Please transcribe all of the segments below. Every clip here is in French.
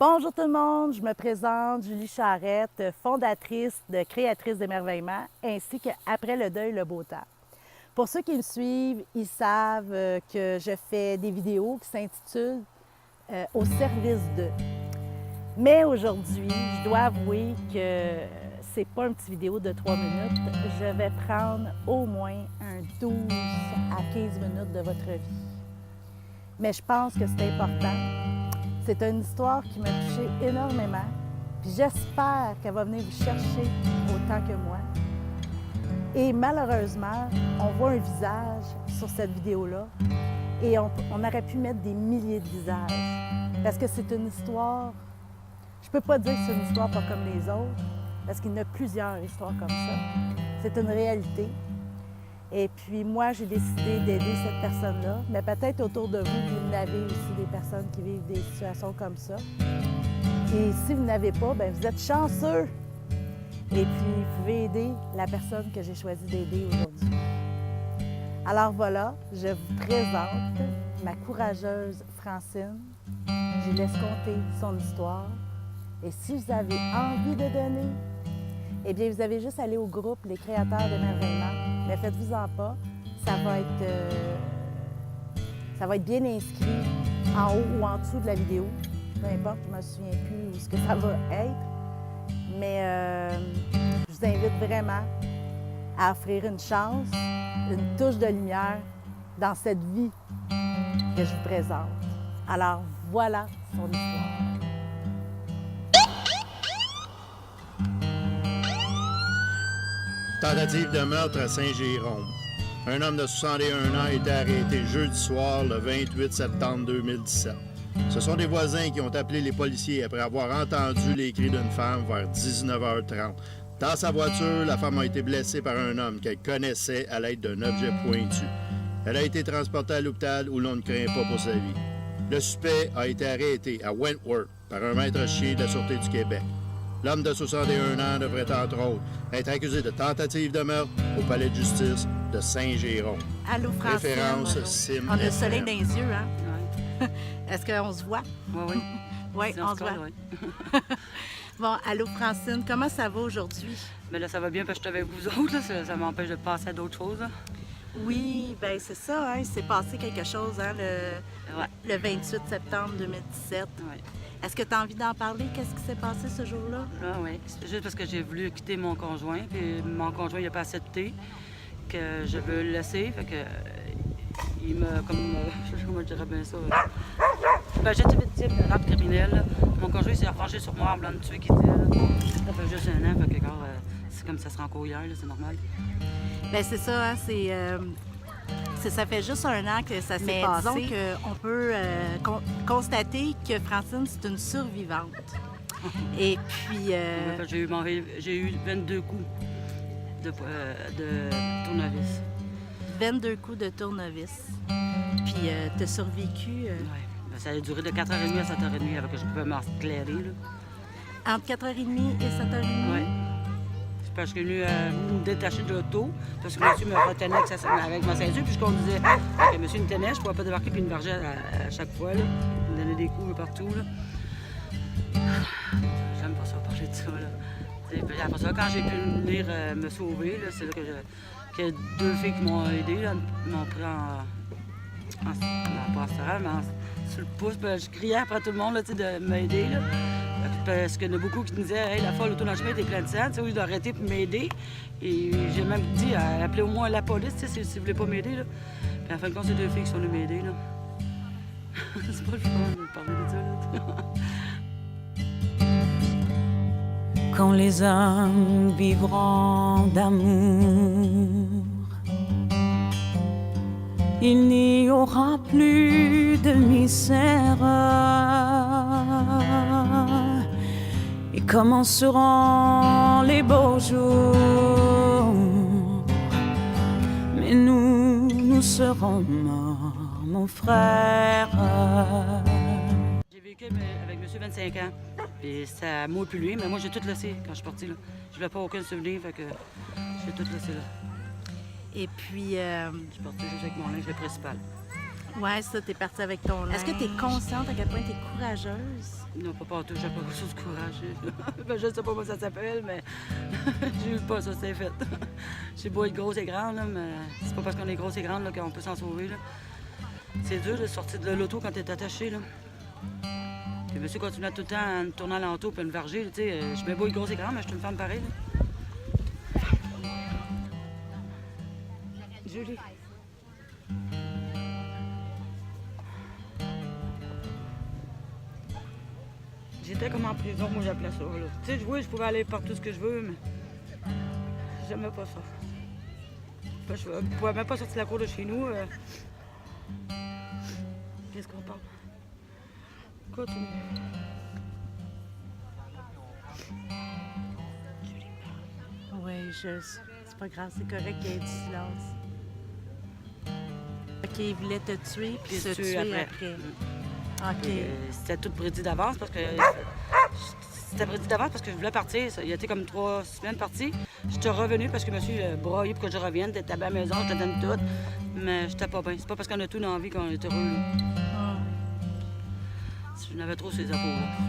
Bonjour tout le monde, je me présente Julie Charrette, fondatrice de Créatrice d'émerveillement, ainsi qu'Après le deuil, le beau temps. Pour ceux qui me suivent, ils savent que je fais des vidéos qui s'intitulent Au service de. Mais aujourd'hui, je dois avouer que c'est pas une petite vidéo de 3 minutes. Je vais prendre au moins un 12 à 15 minutes de votre vie. Mais je pense que c'est important. C'est une histoire qui m'a touchée énormément. Puis j'espère qu'elle va venir vous chercher autant que moi. Et malheureusement, on voit un visage sur cette vidéo-là et on aurait pu mettre des milliers de visages. Parce que c'est une histoire, je ne peux pas dire que c'est une histoire pas comme les autres, parce qu'il y en a plusieurs histoires comme ça. C'est une réalité. Et puis moi, j'ai décidé d'aider cette personne-là. Mais peut-être autour de vous, vous n'avez aussi des personnes qui vivent des situations comme ça. Et si vous n'avez pas, bien, vous êtes chanceux. Et puis, vous pouvez aider la personne que j'ai choisi d'aider aujourd'hui. Alors voilà, je vous présente ma courageuse Francine. Je vous laisse conter son histoire. Et si vous avez envie de donner, eh bien, vous avez juste à aller au groupe Les Créateurs d'émerveillement. Mais faites-vous-en pas, ça va être bien inscrit en haut ou en dessous de la vidéo. Peu importe, je ne me souviens plus où ce que ça va être. Mais je vous invite vraiment à offrir une chance, une touche de lumière dans cette vie que je vous présente. Alors, voilà son histoire. Tentative de meurtre à Saint-Jérôme. Un homme de 61 ans a été arrêté jeudi soir, le 28 septembre 2017. Ce sont des voisins qui ont appelé les policiers après avoir entendu les cris d'une femme vers 19h30. Dans sa voiture, la femme a été blessée par un homme qu'elle connaissait à l'aide d'un objet pointu. Elle a été transportée à l'hôpital où l'on ne craint pas pour sa vie. Le suspect a été arrêté à Wentworth par un maître chier de la Sûreté du Québec. L'homme de 61 ans devrait, entre autres, être accusé de tentative de meurtre au palais de justice de Saint-Jérôme. Allô, Francine. Référence Sim. On a le soleil dans FM. les yeux, hein? Oui, Est-ce qu'on se voit? oui. Oui, on se voit. Bon, allô, Francine, comment ça va aujourd'hui? Mais là, ça va bien parce que je suis avec vous autres. Là. Ça m'empêche de passer à d'autres choses. Là. Oui, bien c'est ça, hein? Il s'est passé quelque chose, hein, le 28 septembre 2017. Oui. Est-ce que tu as envie d'en parler? Qu'est-ce qui s'est passé ce jour-là? Ah, oui. C'est juste parce que j'ai voulu quitter mon conjoint. Puis mon conjoint, il n'a pas accepté que je veux le laisser. Fait que il m'a comme. Je sais pas comment je dirais bien ça. Ben, j'étais victime d'un acte criminel. Là. Mon conjoint s'est revengé sur moi en blanc de tuer qui était. Ça fait juste un an. Fait que, c'est comme ça se rend encore hier, là, c'est normal. Bien, c'est ça, hein? Ça fait juste un an que ça s'est passé. Disons qu'on peut constater que Francine, c'est une survivante. Et puis... Ouais, j'ai eu 22 coups de tournevis. 22 coups de tournevis. Puis tu as survécu... Ouais. Ben, ça a duré de 4h30 à 7h30 avant que je pouvais m'éclairer. Entre 4h30 et 7h30? Oui. C'est parce que je suis venu me détacher de l'auto, parce que monsieur me retenait avec ma ceinture, puis je conduisais. Que monsieur me tenait, je ne pouvais pas débarquer puis il me vargeait à chaque fois. Là. Il me donnait des coups partout. Là. J'aime pas ça parler de ça. Là. Et puis après ça, quand j'ai pu venir me sauver, là, c'est là qu'il y a deux filles qui m'ont aidé, là, m'ont pris en pastoral, mais sur le pouce. Puis je criais après tout le monde là, de m'aider. Là. Parce qu'il y en a beaucoup qui me disaient « Hey, la folle autour dans le chemin, t'es plein de sang. » Tu sais, oui, d'arrêter pour m'aider. Et j'ai même dit « Appelez au moins la police si vous voulez pas m'aider. » Puis à la fin de compte, c'est deux filles qui sont venues m'aider. C'est pas le fun de parler de ça. Là. Quand les hommes vivront d'amour, il n'y aura plus de misère et commenceront les beaux jours. Mais nous serons morts, mon frère. J'ai vécu avec monsieur 25 ans. Puis ça moi plus lui, mais moi j'ai tout laissé quand je suis partie. Là. Je voulais pas aucun souvenir, fait que j'ai tout laissé là. Et puis... Je suis partie juste avec mon linge, le principal. Ouais, ça, t'es partie avec ton linge. Est-ce que t'es consciente à quel point t'es courageuse? Non, pas partout, j'ai pas beaucoup de courage. Ben, je sais pas comment ça s'appelle, mais j'ai eu pas ça, c'est fait. J'ai beau être grosse et grande, là, mais c'est pas parce qu'on est grosse et grande là, qu'on peut s'en sauver. Là. C'est dur de sortir de l'auto quand t'es attaché. Là. Puis le monsieur continuait tout le temps à me tourner alentour et me varger. Tu sais, je suis bien beau être grosse et grande, mais je suis une femme pareille. Là. Julie. J'étais comme en prison, moi j'appelais ça. Là. Tu sais, oui, je pouvais aller partout ce que je veux, mais j'aimais pas ça. Je ne pouvais même pas sortir de la cour de chez nous. Qu'est-ce qu'on parle? Continue. Oui, c'est pas grave, c'est correct qu'il y ait du silence. OK, il voulait te tuer puis se tuer après. OK. C'était tout prédit d'avance parce que... C'était prédit d'avance parce que je voulais partir. Il a été comme 3 semaines parti. J'étais revenue parce que monsieur a broyé pour que je revienne. T'étais à la maison, je te donne tout. Mais j'étais pas bien. C'est pas parce qu'on a tout dans la vie qu'on est heureux. Là. Je n'avais trop ses épaules.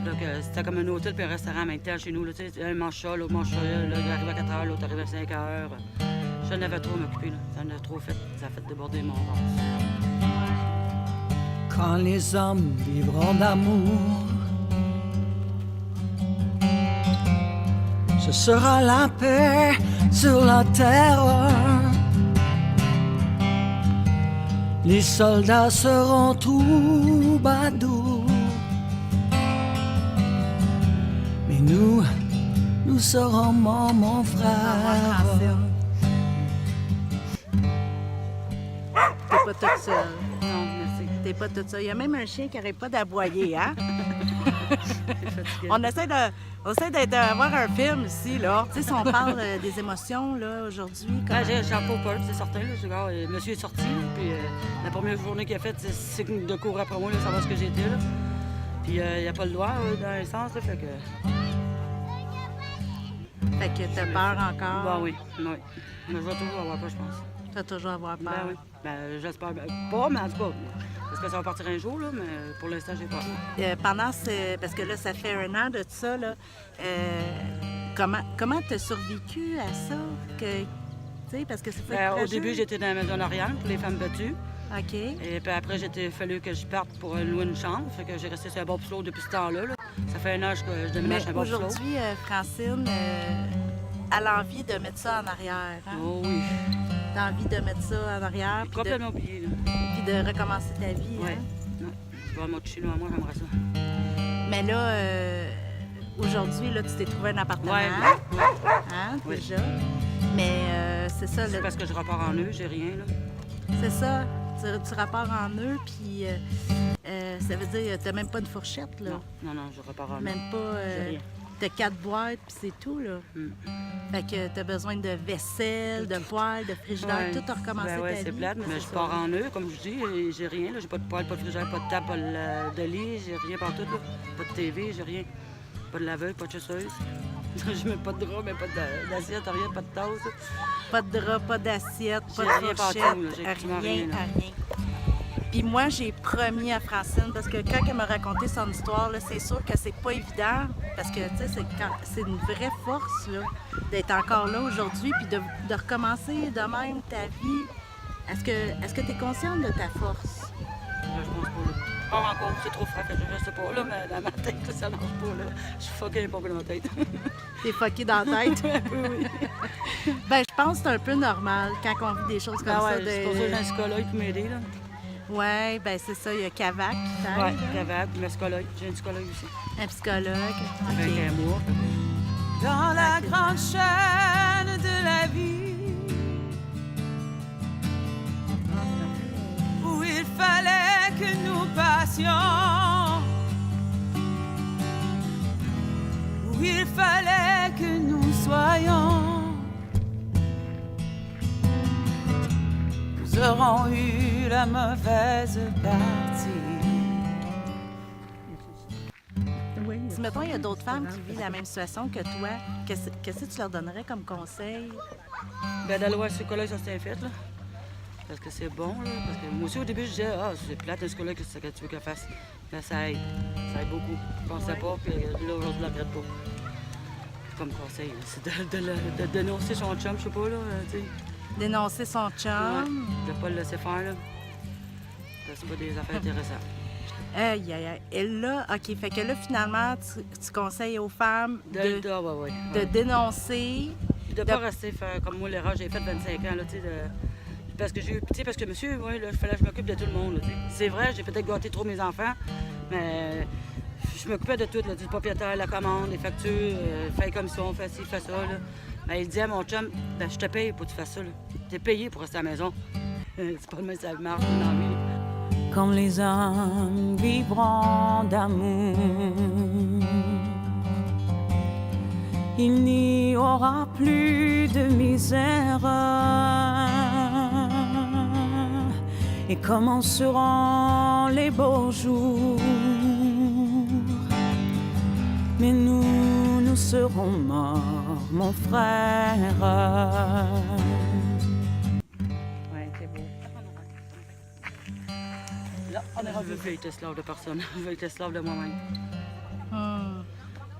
Donc, c'était comme un hôtel puis un restaurant en même temps chez nous. Là, un mange ça, l'autre mange ça. Là, il arrive à 4 heures, l'autre arrive à 5 heures. Je n'avais trop à m'occuper. Là. Ça en a trop fait. Ça a fait déborder mon ventre. Quand les hommes vivront d'amour, ce sera la paix sur la terre. Les soldats seront troubadours, mais nous serons morts, mon frère. T'es pas toute seule. Non, merci. T'es pas toute seule. Il y a même un chien qui n'arrête pas d'aboyer, hein? On essaie d'avoir un film ici, là. Tu sais, si on parle des émotions, là, aujourd'hui... Ben, j'ai un peu peur, c'est certain. Là. Monsieur est sorti, là, puis la première journée qu'il a faite, c'est de courir après moi, là, savoir ce que j'étais, là. Puis il n'y a pas le doigt, dans un sens, là, fait que... Fait que t'as peur encore? Ben oui. Mais je vais toujours avoir peur, je pense. Tu vas toujours avoir peur? Ben oui. Ben, j'espère pas, mais en tout cas, j'espère que ça va partir un jour, là, mais pour l'instant, j'ai peur. Parce que là, ça fait 1 an de ça, là. Comment t'as survécu à ça? Tu sais, parce que ça fait Au début, j'étais dans la maison d'Ariane pour les femmes battues. OK. Et puis après, fallu que je parte pour louer une chambre. Fait que j'ai resté sur un bord slow depuis ce temps-là. Là. Ça fait 1 an que je déménage sur un bord slow. Aujourd'hui, Francine, elle a envie de mettre ça en arrière. Hein? Oh oui. T'as envie de mettre ça en arrière. Puis Complètement oublié. puis de recommencer ta vie. Oui. Hein? Je vais me chez nous à moi, j'aimerais ça. Mais là, aujourd'hui, là, tu t'es trouvé un appartement. Ouais. Hein, Oui. déjà. Mais c'est ça. C'est parce que je repars en eux, j'ai rien. Là. C'est ça. Tu repars en eux, puis ça veut dire que t'as même pas une fourchette, là. Non, je repars en eux. Même pas... J'ai rien. T'as 4 boîtes, puis c'est tout, là. Fait que t'as besoin de vaisselle, de poêle, de frigidaire, Ouais. tout a recommencé Ben ouais, ta c'est vie. plate, mais je pars en eux, comme je dis, et j'ai rien. Là. J'ai pas de poêle, pas de frigidaire, pas de table, pas de lit, j'ai rien partout. Là. Pas de TV, j'ai rien. Pas de laveuse, pas de chasseuse. Je mets pas de drap, mais pas d'assiette, rien, pas de tasse. Pas de drap, pas d'assiette, pas J'ai de rien fourchette, partout, là. J'ai absolument rien, rien, là. rien. Puis moi, j'ai promis à Francine, parce que quand elle m'a raconté son histoire, là, c'est sûr que c'est pas évident, parce que, tu sais, c'est une vraie force, là, d'être encore là aujourd'hui, puis de recommencer de même ta vie. Est-ce que tu es consciente de ta force? Je pense pas, là. Pas encore, c'est trop frais, je sais pas, là, mais dans ma tête, là, ça marche pas, là. Je suis fucké pas dans ma tête. T'es fucké dans la tête? Oui. Ben, je pense que c'est un peu normal quand on vit des choses comme ça. C'est pour ça que j'ai un psychologue qui m'aider, là. Oui, ben c'est ça, il y a Cavac qui t'aide. Oui, Cavac, puis le psychologue. J'ai un psychologue aussi. Un psychologue. Ça fait OK. un mois. Dans la grande chaîne de la vie, où il fallait que nous passions, où il fallait que nous soyons, nous aurons eu la mauvaise partie. Si, mettons, il y a d'autres femmes qui vivent la même situation que toi, qu'est-ce que tu leur donnerais comme conseil? Ben, d'aller voir un psychologue, ça c'est un fait, là. Parce que c'est bon, là. Parce que moi aussi, au début, je disais, c'est plate, un psychologue, qu'est-ce que tu veux qu'elle fasse? Ben, ça aide beaucoup. Je pensais pas, puis là, aujourd'hui, je ne regrette pas. Comme conseil, c'est de dénoncer son chum, je sais pas, là, tu sais. Dénoncer son chum. Ouais, de pas le laisser faire, là. C'est pas des affaires intéressantes. Aïe, aïe, aïe. Et là, OK, fait que là, finalement, tu conseilles aux femmes de dénoncer. Puis de pas rester faire comme moi, l'erreur, j'ai fait 25 ans, là, tu sais, parce que j'ai eu pitié, parce que monsieur, ouais, là, il fallait que je m'occupe de tout le monde, là, tu sais. C'est vrai, j'ai peut-être gâté trop mes enfants, mais je m'occupais de tout, là, du propriétaire, la commande, les factures, fais comme ça, fais ci, fais ça, là. Mais il disait à mon chum, ben, je te paye pour que tu fasses ça, là. T'es payé pour rester à la maison. C'est pas le même, ça marche dans la vie, là. Comme les hommes vivront d'amour, il n'y aura plus de misère et commenceront les beaux jours. Mais nous serons morts, mon frère. Là, on est rendu. Je veux être esclave de personne. Je veux être esclave de moi-même.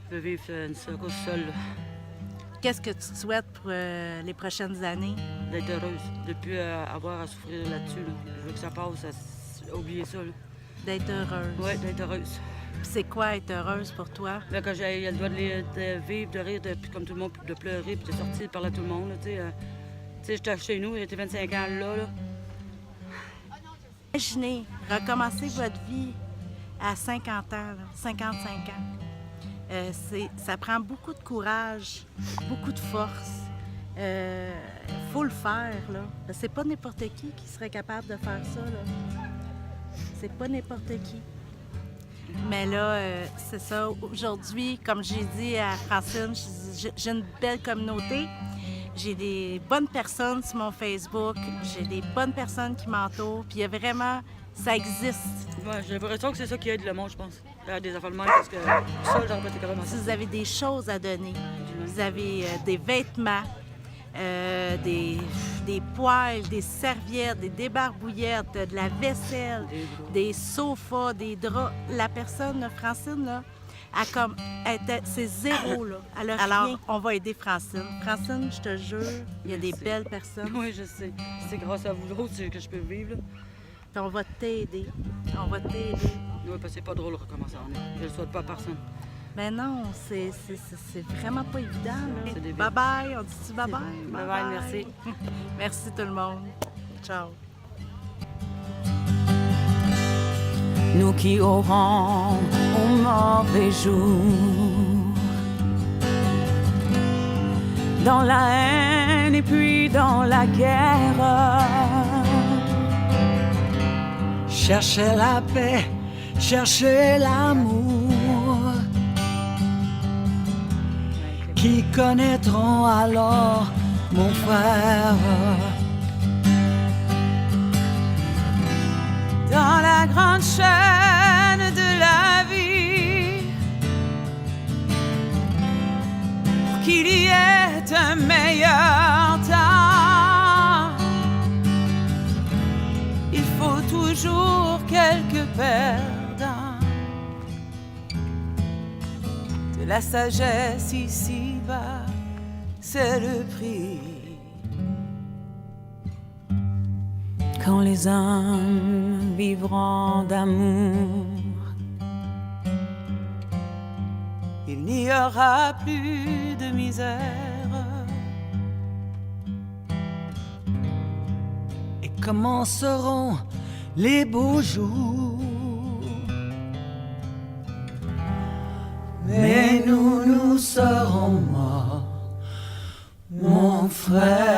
Je veux vivre une course seule. Qu'est-ce que tu te souhaites pour les prochaines années? D'être heureuse. De ne plus avoir à souffrir là-dessus. Là. Je veux que ça passe. Oublier ça. Là. D'être heureuse? Oui, d'être heureuse. Puis c'est quoi être heureuse pour toi? Là, quand j'ai le droit de vivre, de rire, comme tout le monde, de pleurer, puis de sortir, de parler à tout le monde. Tu sais, j'étais chez nous, j'étais 25 ans là. Imaginez, recommencer votre vie à 50 ans, là, 55 ans. Ça prend beaucoup de courage, beaucoup de force. Faut le faire, là. C'est pas n'importe qui serait capable de faire ça, là. C'est pas n'importe qui. Mais là, c'est ça. Aujourd'hui, comme j'ai dit à Francine, j'ai une belle communauté. J'ai des bonnes personnes sur mon Facebook, j'ai des bonnes personnes qui m'entourent, puis il y a vraiment, ça existe. Ouais, j'ai l'impression que c'est ça qui aide le monde, je pense. Des affaires de même, parce que ça, j'aurais pas été capable de Si vous avez des choses à donner, vous avez des vêtements, des poêles, des serviettes, des débarbouillettes, de la vaisselle, des sofas, des draps. La personne, Francine, là, c'est zéro, là. Alors, on va aider Francine. Francine, je te jure, il y a des belles personnes. Oui, je sais. C'est grâce à vous autres que je peux vivre, là. Puis on va t'aider. On va t'aider. Oui, parce que c'est pas drôle de recommencer en est. Je le souhaite pas à personne. Mais non, c'est vraiment pas évident, là. C'est Bye-bye, on dit-tu bye-bye? Bye-bye, merci. Merci tout le monde. Ciao. Nous qui aurons au mauvais jour, dans la haine et puis dans la guerre, cherchez la paix, cherchez l'amour, qui connaîtront alors mon frère. dans la grande chaîne de la vie, pour qu'il y ait un meilleur temps, il faut toujours quelques perdants. De la sagesse ici-bas, c'est le prix. Quand les hommes vivront d'amour, il n'y aura plus de misère Et commenceront les beaux jours. Mais nous serons morts, mon frère.